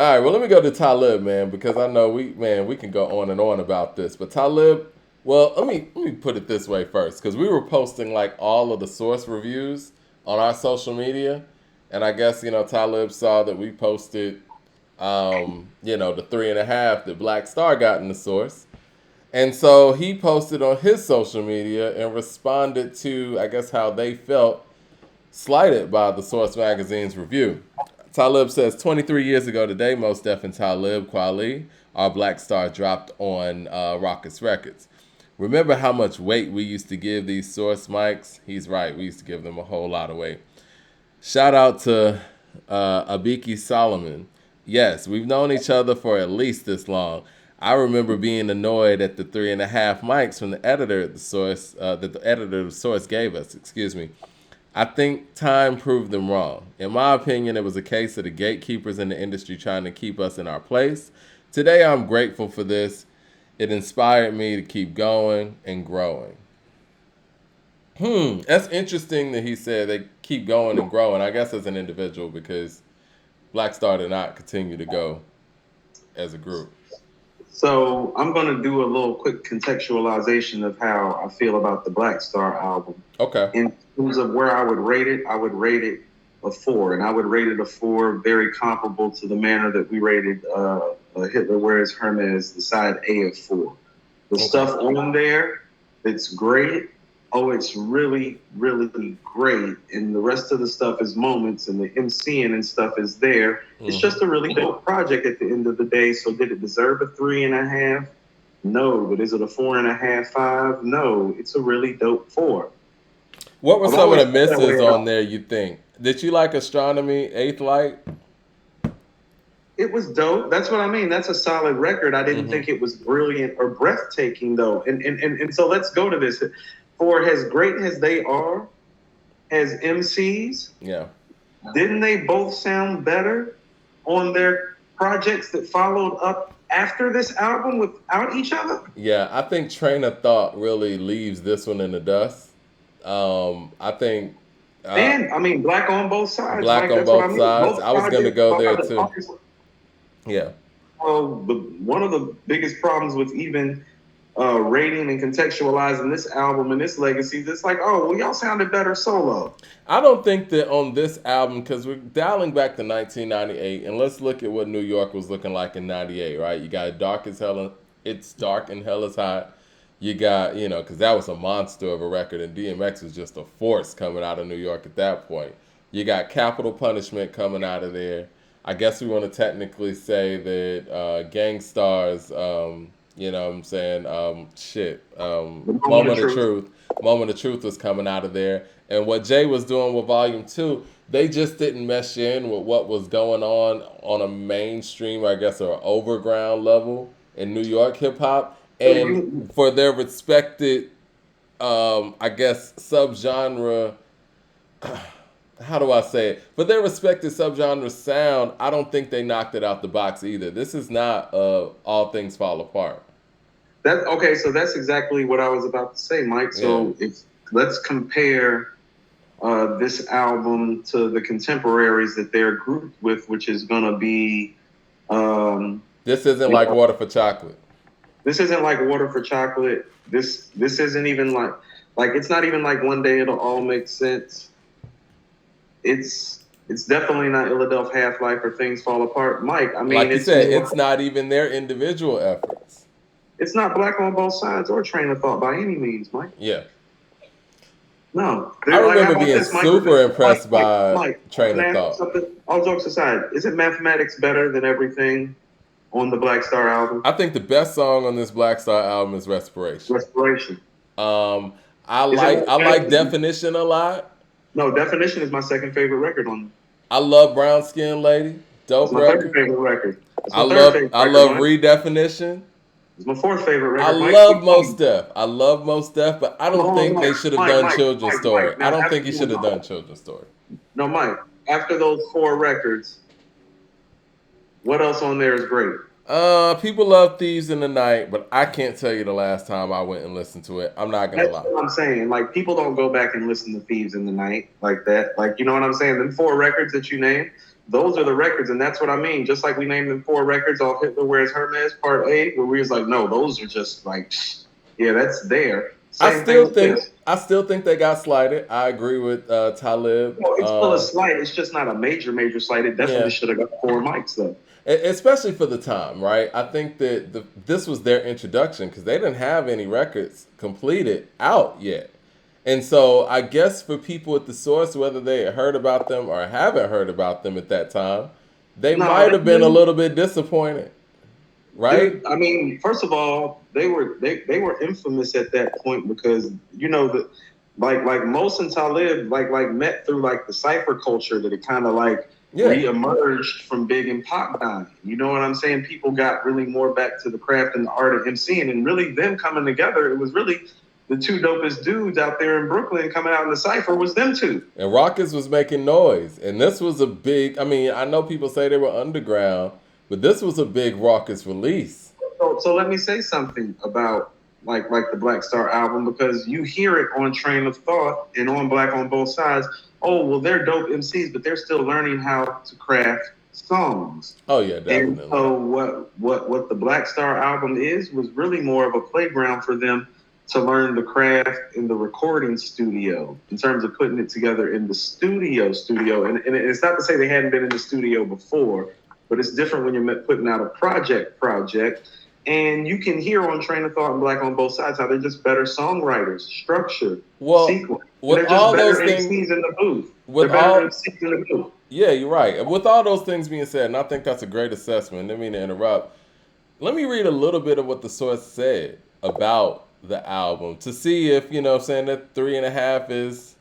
All right, well, let me go to Talib, man, because I know we can go on and on about this. But Talib, well, let me put it this way first, because we were posting like all of the source reviews on our social media, and I guess Talib saw that we posted, the 3.5 that Black Star got in the source, and so he posted on his social media and responded to, I guess, how they felt slighted by the Source magazine's review. Talib says 23 years ago today, Mos Def and Talib Kweli, our Black Star, dropped on Rockets Records. Remember how much weight we used to give these Source mics? He's right. We used to give them a whole lot of weight. Shout out to Abiki Solomon. Yes, we've known each other for at least this long. I remember being annoyed at the 3.5 mics from the editor at the Source that the editor of the Source gave us. Excuse me. I think time proved them wrong. In my opinion, it was a case of the gatekeepers in the industry trying to keep us in our place. Today, I'm grateful for this. It inspired me to keep going and growing. That's interesting that he said they keep going and growing. I guess as an individual, because Black Star did not continue to go as a group. So I'm going to do a little quick contextualization of how I feel about the Black Star album. Okay. In terms of where I would rate it a 4, and I would rate it a 4 very comparable to the manner that we rated Hitler Wears Hermes, the side A of 4. The stuff on there that's great. Oh, it's really, really great. And the rest of the stuff is moments, and the MCing and stuff is there. It's just a really dope project at the end of the day. So did it deserve a 3.5? No. But is it a 4.5, 5? No. It's a really dope 4. What were some of the misses on there, you think? Did you like Astronomy, Eighth Light? It was dope. That's what I mean. That's a solid record. I didn't think it was brilliant or breathtaking, though. And so let's go to this. For as great as they are as MCs, didn't they both sound better on their projects that followed up after this album without each other? Yeah, I think Train of Thought really leaves this one in the dust. I think... and, I mean, Black on Both Sides. Black Mike, on that's both what I mean. sides. Both I was going to go there, too. Yeah. Well, one of the biggest problems with even rating and contextualizing this album and this legacy, it's like, oh, well, y'all sounded better solo. I don't think that on this album, because we're dialing back to 1998, and let's look at what New York was looking like in 98, right? You got Dark as Hell, It's Dark and Hell is Hot. You got, because that was a monster of a record, and DMX was just a force coming out of New York at that point. You got Capital Punishment coming out of there. I guess we want to technically say that Gangstar's, you know what I'm saying, Moment of Truth. Moment of Truth was coming out of there. And what Jay was doing with Volume 2, they just didn't mesh in with what was going on a mainstream, I guess, or overground level in New York hip-hop. And for their respected, I guess, subgenre... how do I say it? For their respective subgenre sound, I don't think they knocked it out the box either. This is not All Things Fall Apart. So that's exactly what I was about to say, Mike. So let's compare this album to the contemporaries that they're grouped with, which is going to be... this isn't like Water for Chocolate. This isn't like Water for Chocolate. This isn't even like it's not even like One Day It'll All Make Sense. It's definitely not Illadelph Half-Life or Things Fall Apart. Mike, I mean... Like you said, it's not even their individual efforts. It's not Black on Both Sides or Train of Thought by any means, Mike. Yeah. No. I remember being super impressed by Train of Thought. All jokes aside, isn't Mathematics better than everything on the Black Star album? I think the best song on this Black Star album is Respiration. I like Definition a lot. No, Definition is my second favorite record on them. I love Brown Skin Lady. Dope record. It's my third favorite record. I love Redefinition. It's my fourth favorite record. I love Mos Def, but I don't think they should have done Children's Story. I don't think he should have done Children's Story. No, Mike, after those 4 records, what else on there is great? People love Thieves in the Night, but I can't tell you the last time I went and listened to it. I'm not gonna lie. That's what I'm saying. Like, people don't go back and listen to Thieves in the Night like that. Like, you know what I'm saying? Them 4 records that you named, those are the records, and that's what I mean. Just like we named them 4 records off Hitler Wears Hermes Part A, where we was like, no, those are just like, yeah, that's there. Same thing with this. I still think they got slighted. I agree with Talib. Well, it's still a slight. It's just not a major slight. It definitely Yeah, should have got 4 mics though. especially for the time, right? I think that this was their introduction because they didn't have any records completed out yet. And so I guess for people at the source, whether they had heard about them or haven't heard about them at that time, they No, might have been a little bit disappointed, right? I mean, first of all, they were infamous at that point because you know that like Mos and Talib like met through like the cipher culture that it kind of like reemerged from Big and Pac dying. You know what I'm saying? People got really more back to the craft and the art of MCing, and really them coming together. It was really the 2 dopest dudes out there in Brooklyn coming out in the cipher was them 2. And Rockets was making noise, and this was a big. I mean, I know people say they were underground, but this was a big Rockets release. So let me say something about like the Black Star album, because you hear it on Train of Thought and on Black on Both Sides. Oh, well, they're dope MCs, but they're still learning how to craft songs. Oh yeah, definitely. And so what the Black Star album was really more of a playground for them to learn the craft in the recording studio in terms of putting it together in the studio. And it's not to say they hadn't been in the studio before, but it's different when you're putting out a project. And you can hear on Train of Thought and Black on Both Sides how they're just better songwriters, structure, sequence. They're just all better those MCs things in the booth. MCs in the booth. Yeah, you're right. And with all those things being said, and I think that's a great assessment. Didn't mean to interrupt. Let me read a little bit of what the source said about the album to see if, saying that 3.5 is...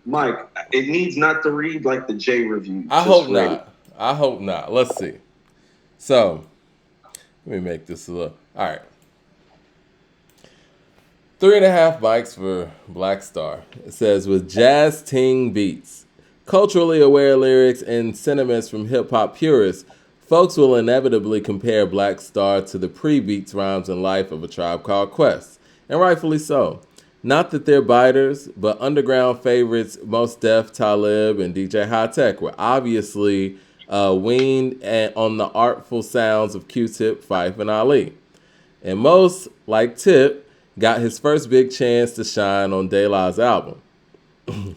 Mike, it needs not to read like the J review. I hope not. Let's see. So, let me make this a little... All right. 3.5 mics for Black Star. It says, with jazz ting beats, culturally aware lyrics, and sentiments from hip-hop purists, folks will inevitably compare Black Star to the pre-Beats, Rhymes, and Life of a Tribe Called Quest. And rightfully so. Not that they're biters, but underground favorites Mos Def, Talib, and DJ High Tech were obviously weaned on the artful sounds of Q-Tip, Phife, and Ali. And Mos, like Tip, got his first big chance to shine on De La's album.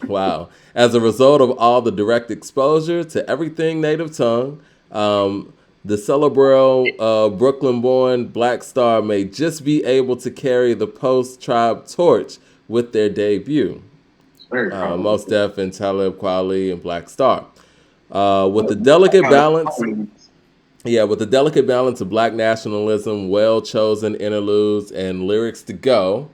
Wow. As a result of all the direct exposure to everything native tongue, the Cerebral Brooklyn-born Black Star may just be able to carry the post-Tribe torch with their debut. Mos Def and Talib Kweli and Black Star. With the delicate balance of Black nationalism, well-chosen interludes, and lyrics to go.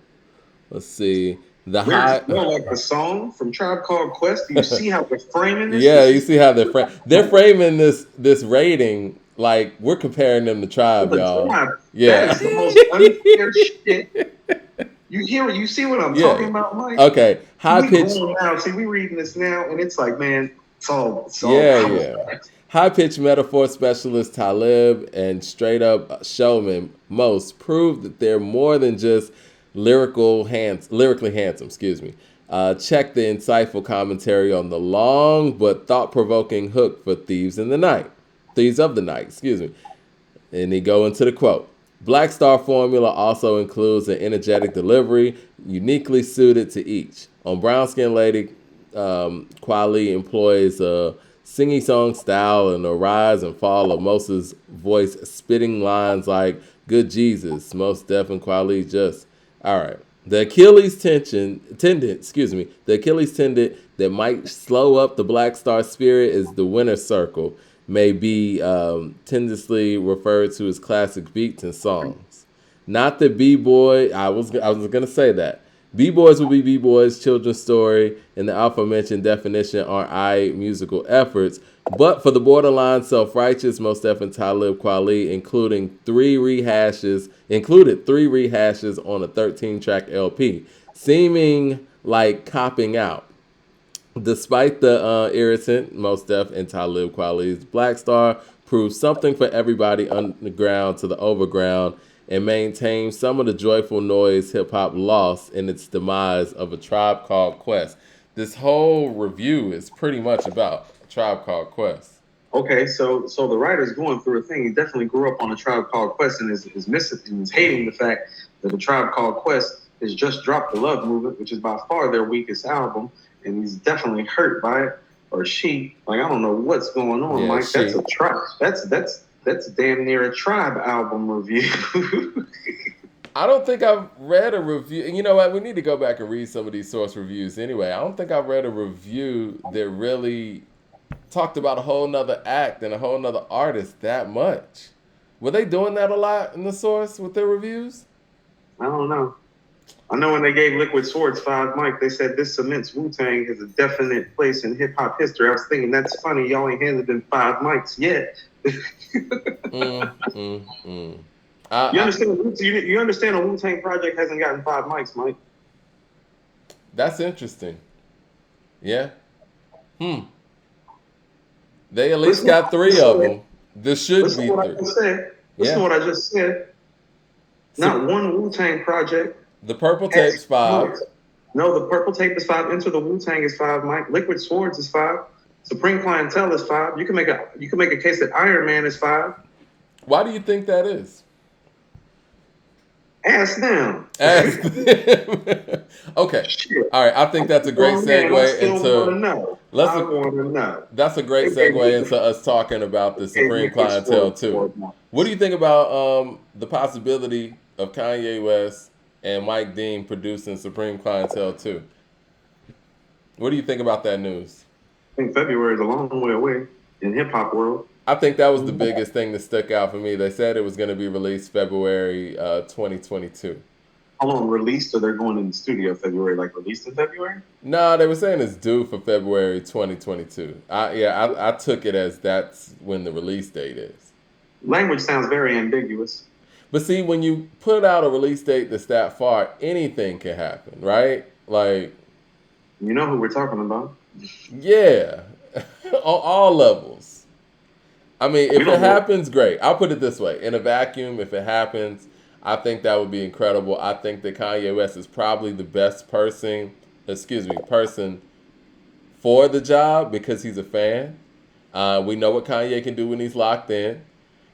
Let's see. Like the song from Tribe Called Quest. Do you see how they're framing this? Yeah, you see how they're framing this rating like we're comparing them to Tribe, y'all. Yeah. That is the most unfair shit. You see what I'm talking about, Mike? Okay. High pitch. See, we reading this now, and it's like, man, it's all High pitch metaphor specialist Talib and straight up showman Mos proved that they're more than just lyrically handsome. Check the insightful commentary on the long but thought-provoking hook for Thieves of the Night. And they go into the quote. Black Star formula also includes an energetic delivery uniquely suited to each. On Brown Skin Lady, Kweli employs a singy song style and the rise and fall of Mos's voice, spitting lines like "Good Jesus." Mos Def and Kweli just all right. The Achilles tendon that might slow up the Black Star spirit is the winner circle, may be tendency referred to as classic beats and songs. Not the B-boy. I was gonna say that. B-boys will be B-boys, children's story, and the aforementioned definition are musical efforts. But for the borderline self-righteous, Mos Def and Talib Kweli included three rehashes on a 13-track LP, seeming like copping out. Despite the irritant, Mos Def and Talib Kweli's Black Star proved something for everybody underground to the overground and maintained some of the joyful noise hip-hop lost in its demise of A Tribe Called Quest. This whole review is pretty much about A Tribe Called Quest. Okay, so the writer's going through a thing. He definitely grew up on a Tribe Called Quest and is missing and is hating the fact that the Tribe Called Quest has just dropped the Love Movement, which is by far their weakest album, and he's definitely hurt by it. Or she, like I don't know what's going on, Yeah, Mike. That's she. a tribe. That's damn near a Tribe album review. I don't think I've read a review. You know what? We need to go back and read some of these source reviews anyway. I don't think I've read a review that really talked about a whole nother act and a whole nother artist that much. Were they doing that a lot in the source with their reviews? I don't know. I know when they gave Liquid Swords 5 mic, they said this cements Wu-Tang has a definite place in hip-hop history. I was thinking, that's funny, y'all ain't handed them 5 mics yet. Mm, mm, mm. You understand a Wu-Tang project hasn't gotten 5 mics, Mike? That's interesting. Yeah. They at least got 3 of them. This should Listen be to what I 3. just said. Listen to Yeah. what I just said. Not one Wu-Tang project The Purple has Tape's 5. mics. No, the Purple Tape is 5. Enter the Wu-Tang is 5 mic. Liquid Swords is 5. Supreme Clientele is 5. You can make a case that Iron Man is 5. Why do you think that is? Ass down. Ask them. Okay. Shit. All right. I think that's a great Oh, man, I segue still want to into. know. Let's. I want to know. That's a great segue into us talking about the Supreme Clientele too. What do you think about the possibility of Kanye West and Mike Dean producing Supreme Clientele 2? What do you think about that news? I think February is a long way away in hip hop world. I think that was the biggest thing that stuck out for me. They said it was going to be released February 2022. How long released, or they're going in the studio February? Like released in February? No, they were saying it's due for February 2022. I took it as that's when the release date is. Language sounds very ambiguous. But see, when you put out a release date that's that far, anything can happen, right? Like, You know who we're talking about. yeah, on all levels. I mean, if We it don't know. happens, great. I'll put it this way. In a vacuum, if it happens, I think that would be incredible. I think that Kanye West is probably the best person for the job because he's a fan. We know what Kanye can do when he's locked in.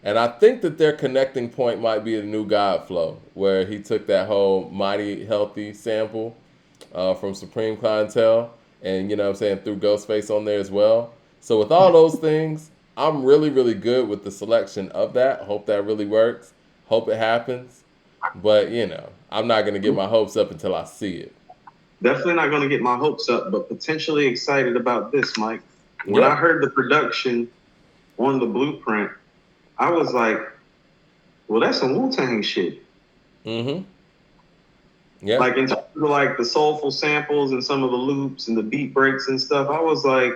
And I think that their connecting point might be the new God Flow, where he took that whole Mighty Healthy sample from Supreme Clientele and, you know what I'm saying, threw Ghostface on there as well. So with all those things, I'm really, really good with the selection of that. Hope that really works. Hope it happens. But, you know, I'm not going to get my hopes up until I see it. Definitely not going to get my hopes up, but potentially excited about this, Mike. When Yeah. I heard the production on the blueprint, I was like, well, that's some Wu-Tang shit. Mm-hmm. Yeah. Like in terms of like the soulful samples and some of the loops and the beat breaks and stuff, I was like,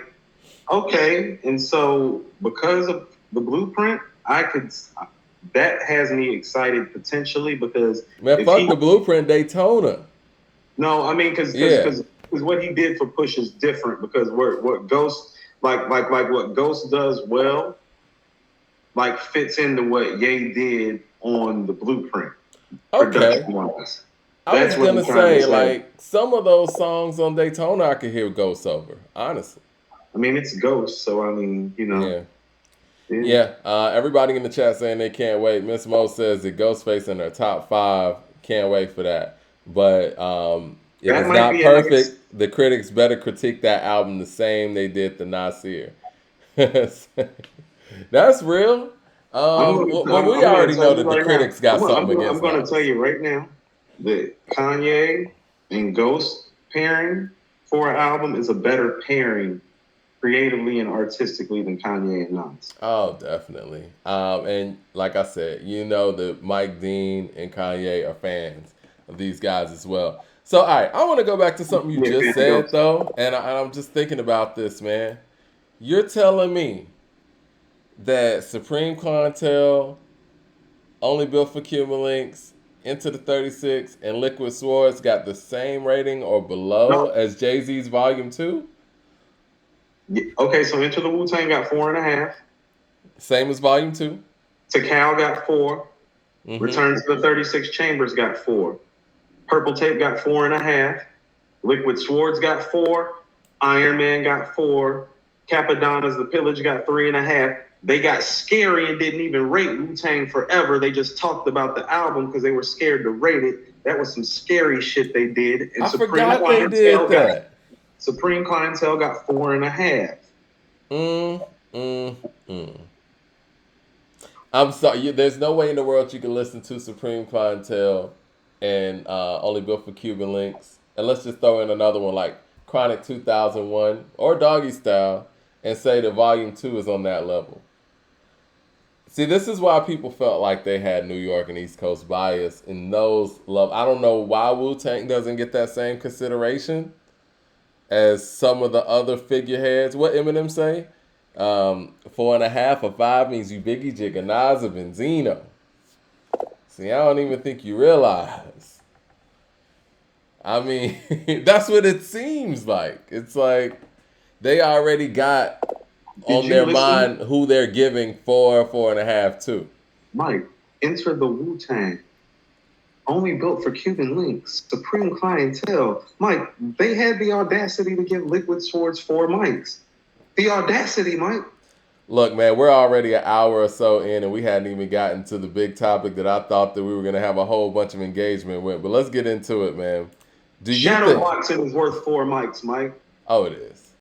okay. And so because of the blueprint, that has me excited potentially because Man, fuck the Blueprint Daytona. No, I mean because what he did for Push is different because what Ghost like what Ghost does well, like fits into what Ye did on the blueprint. Okay. Production-wise. I was That's what gonna I'm trying to say, say. like, some of those songs on Daytona I could hear Ghost over, honestly. I mean, it's Ghost, so I mean, you know. Yeah. Yeah. Everybody in the chat saying they can't wait. Miss Mo says that Ghostface in their top 5. Can't wait for that. But if That it's might not be a perfect, nice- the critics better critique that album the same they did the Nasir. That's real. But we already know that the critics got something against I'm going to Nas. tell you right now that Kanye and Ghost pairing for an album is a better pairing creatively and artistically than Kanye and Nas. Oh, definitely. And like I said, you know that Mike Dean and Kanye are fans of these guys as well. So, all right, I want to go back to something you just said, though, and I'm just thinking about this, man. You're telling me that Supreme Clientele, Only Built for Cuban Links, Into the 36, and Liquid Swords got the same rating or below as Jay-Z's Volume 2? Okay, so Enter the Wu-Tang got 4.5. Same as Volume 2? Takal got 4. Mm-hmm. Return to the 36 Chambers got 4. Purple Tape got 4.5. Liquid Swords got 4. Iron Man got 4. Capadonna's The Pillage got 3.5. They got scary and didn't even rate Wu-Tang Forever. They just talked about the album because they were scared to rate it. That was some scary shit they did. And I forgot they did that. Supreme Clientele got 4.5. I'm sorry. There's no way in the world you can listen to Supreme Clientele and Only Built for Cuban Links. And let's just throw in another one like Chronic 2001 or Doggy Style and say that Volume 2 is on that level. See, this is why people felt like they had New York and East Coast bias in those love. I don't know why Wu-Tang doesn't get that same consideration as some of the other figureheads. What Eminem say? 4.5 or 5 means you Biggie, Jigga, Nas, or Benzino. See, I don't even think you realize. I mean, that's what it seems like. It's like they already got on their mind who they're giving 4.5 to. Mike, enter the Wu-Tang. Only Built for Cuban Links. Supreme Clientele. Mike, they had the audacity to give Liquid Swords 4 mics. The audacity, Mike. Look, man, we're already an hour or so in, and we hadn't even gotten to the big topic that I thought that we were going to have a whole bunch of engagement with. But let's get into it, man. Shadowboxing is worth 4 mics, Mike. Oh, it is.